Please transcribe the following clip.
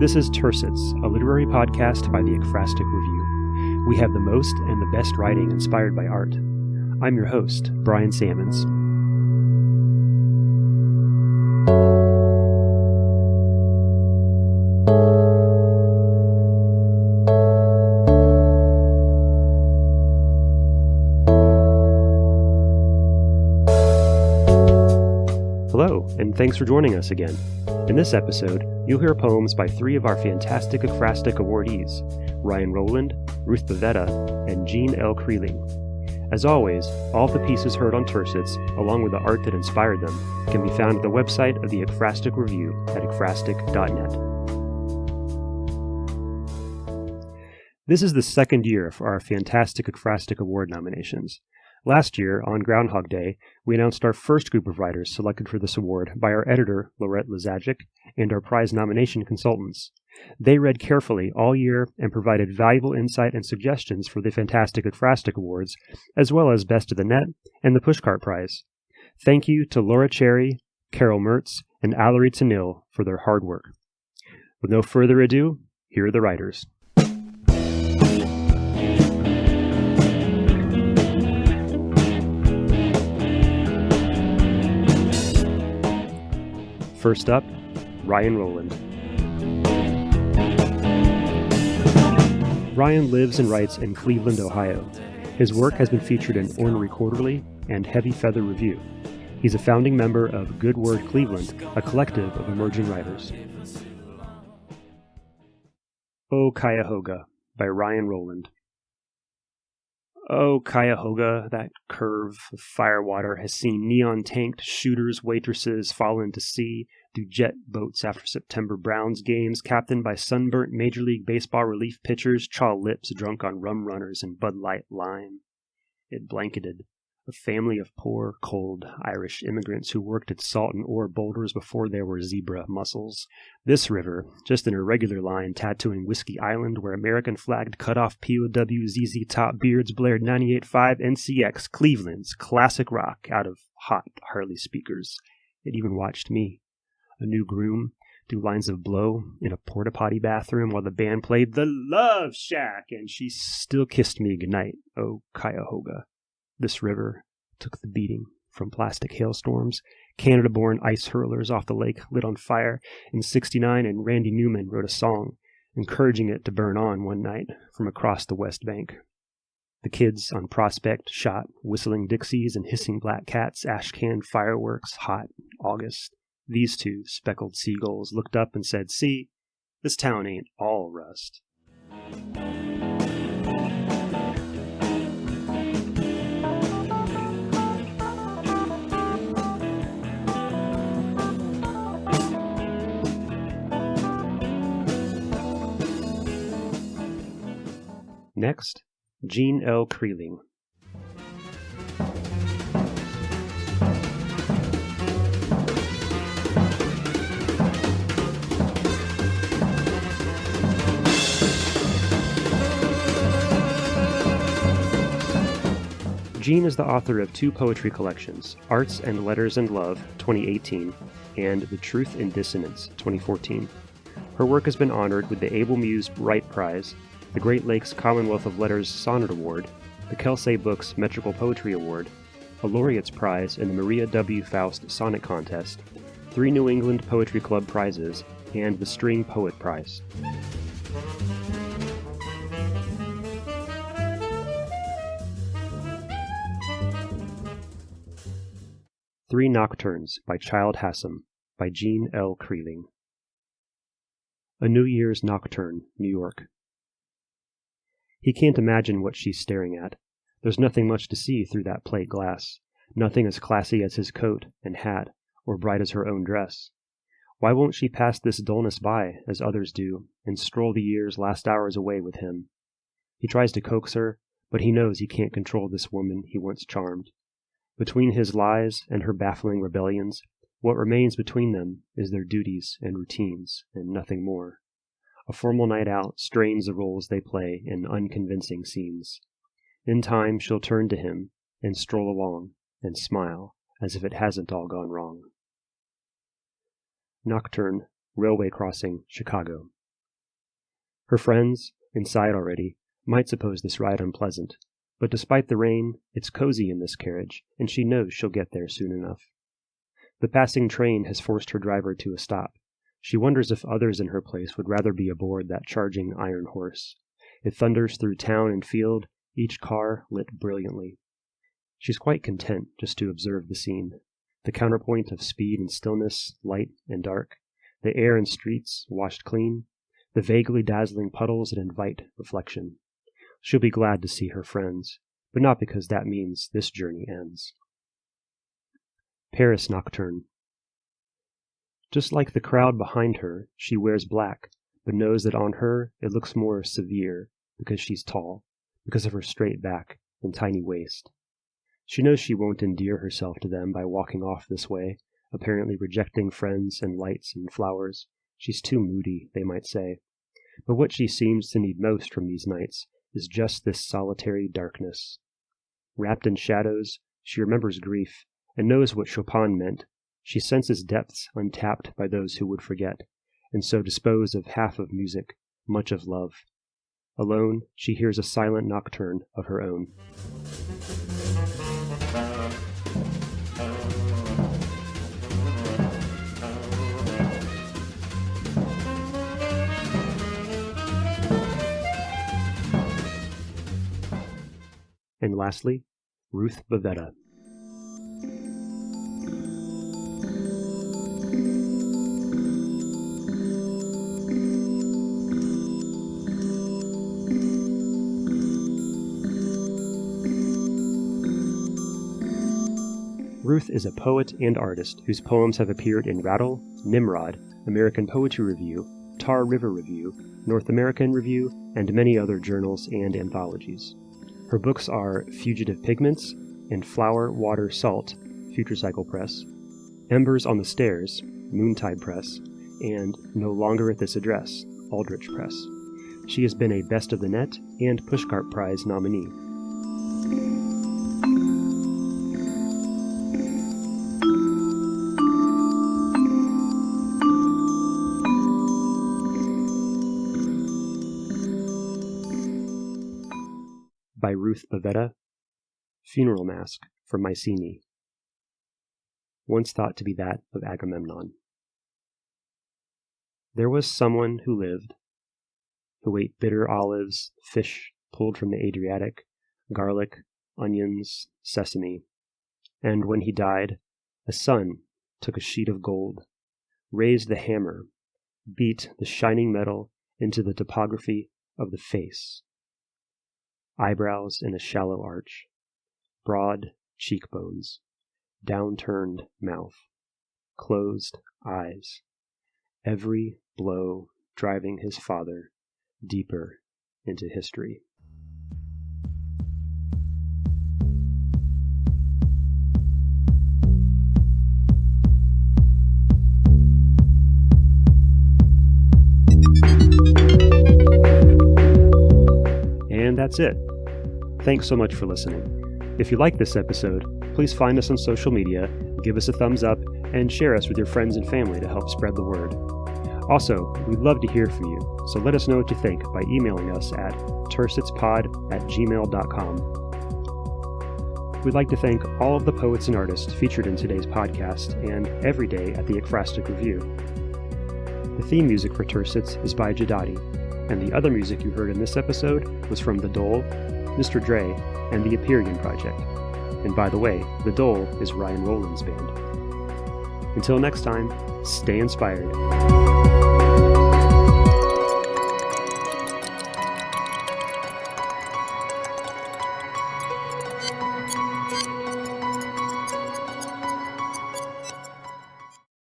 This is TERcets, a literary podcast by the Ekphrastic Review. We have the most and the best writing inspired by art. I'm your host, Brian Sammons. Hello, and thanks for joining us again. In this episode, you'll hear poems by three of our fantastic Ekphrastic awardees, Ryan Rowland, Ruth Babbitt, and Jean L Kreeling. As always, all of the pieces heard on TERcets, along with the art that inspired them, can be found at the website of the Ekphrastic Review at ekphrastic.net. This is the second year for our fantastic Ekphrastic Award nominations. Last year, on Groundhog Day, we announced our first group of writers selected for this award by our editor, Laurette Lazajic, and our prize nomination consultants. They read carefully all year and provided valuable insight and suggestions for the Fantastic Ekphrastic Awards, as well as Best of the Net and the Pushcart Prize. Thank you to Laura Cherry, Carol Mertz, and Allery Tanil for their hard work. With no further ado, here are the writers. First up, Ryan Rowland. Ryan lives and writes in Cleveland, Ohio. His work has been featured in Ornery Quarterly and Heavy Feather Review. He's a founding member of Good Word Cleveland, a collective of emerging writers. Oh, Cuyahoga by Ryan Rowland. Oh, Cuyahoga, that curve of firewater has seen neon-tanked shooters, waitresses fall into sea, do jet boats after September Browns games, captained by sunburnt Major League Baseball relief pitchers, chaw lips drunk on rum runners and Bud Light lime. It blanketed a family of poor, cold Irish immigrants who worked at salt and ore boulders before there were zebra mussels. This river, just an irregular line tattooing Whiskey Island where American-flagged cut-off POW ZZ Top beards blared 98.5 NCX Cleveland's classic rock out of hot Harley speakers. It even watched me, a new groom, do lines of blow in a porta-potty bathroom while the band played The Love Shack, and she still kissed me goodnight. Oh, Cuyahoga. This river took the beating from plastic hailstorms, Canada-born ice hurlers off the lake lit on fire in '69, and Randy Newman wrote a song encouraging it to burn on one night from across the West Bank. The kids on Prospect shot whistling Dixies and hissing black cats, ash-can fireworks, hot August. These two speckled seagulls looked up and said, "See, this town ain't all rust." Next, Jean L Kreeling. Jean is the author of two poetry collections, Arts and Letters and Love, 2018, and The Truth in Dissonance, 2014. Her work has been honored with the Able Muse Wright Prize, the Great Lakes Commonwealth of Letters Sonnet Award, the Kelsey Books Metrical Poetry Award, a Laureate's Prize in the Maria W. Faust Sonnet Contest, 3 New England Poetry Club prizes, and the String Poet Prize. Three Nocturnes by Child Hassam by Jean L Kreeling. A New Year's Nocturne, New York. He can't imagine what she's staring at. There's nothing much to see through that plate glass, nothing as classy as his coat and hat, or bright as her own dress. Why won't she pass this dullness by, as others do, and stroll the year's last hours away with him? He tries to coax her, but he knows he can't control this woman he once charmed. Between his lies and her baffling rebellions, what remains between them is their duties and routines, and nothing more. A formal night out strains the roles they play in unconvincing scenes. In time she'll turn to him and stroll along and smile as if it hasn't all gone wrong. Nocturne, Railway Crossing, Chicago. Her friends, inside already, might suppose this ride unpleasant, but despite the rain, it's cozy in this carriage, and she knows she'll get there soon enough. The passing train has forced her driver to a stop. She wonders if others in her place would rather be aboard that charging iron horse. It thunders through town and field, each car lit brilliantly. She's quite content just to observe the scene. The counterpoint of speed and stillness, light and dark, the air and streets washed clean, the vaguely dazzling puddles that invite reflection. She'll be glad to see her friends, but not because that means this journey ends. Paris Nocturne. Just like the crowd behind her, she wears black, but knows that on her it looks more severe because she's tall, because of her straight back and tiny waist. She knows she won't endear herself to them by walking off this way, apparently rejecting friends and lights and flowers. She's too moody, they might say. But what she seems to need most from these nights is just this solitary darkness. Wrapped in shadows, she remembers grief and knows what Chopin meant. She senses depths untapped by those who would forget, and so dispose of half of music, much of love. Alone, she hears a silent nocturne of her own. And lastly, Ruth Babbitt. Ruth is a poet and artist whose poems have appeared in Rattle, Nimrod, American Poetry Review, Tar River Review, North American Review, and many other journals and anthologies. Her books are Fugitive Pigments and Flower, Water, Salt, Future Cycle Press, Embers on the Stairs, Moontide Press, and No Longer at This Address, Aldrich Press. She has been a Best of the Net and Pushcart Prize nominee. By Ruth Babbitt. Funeral Mask for Mycenae. Once thought to be that of Agamemnon. There was someone who lived, who ate bitter olives, fish pulled from the Adriatic, garlic, onions, sesame. And when he died, a son took a sheet of gold, raised the hammer, beat the shining metal into the topography of the face. Eyebrows in a shallow arch, broad cheekbones, downturned mouth, closed eyes, every blow driving his father deeper into history. And that's it. Thanks so much for listening. If you like this episode, please find us on social media, give us a thumbs up, and share us with your friends and family to help spread the word. Also, we'd love to hear from you, so let us know what you think by emailing us at tercetspod@gmail.com. We'd like to thank all of the poets and artists featured in today's podcast and every day at the Ekphrastic Review. The theme music for Tercets is by Jadati, and the other music you heard in this episode was from The Dole, Mr. Dre, and the Aperion Project. And by the way, The Dole is Ryan Rowland's band. Until next time, stay inspired.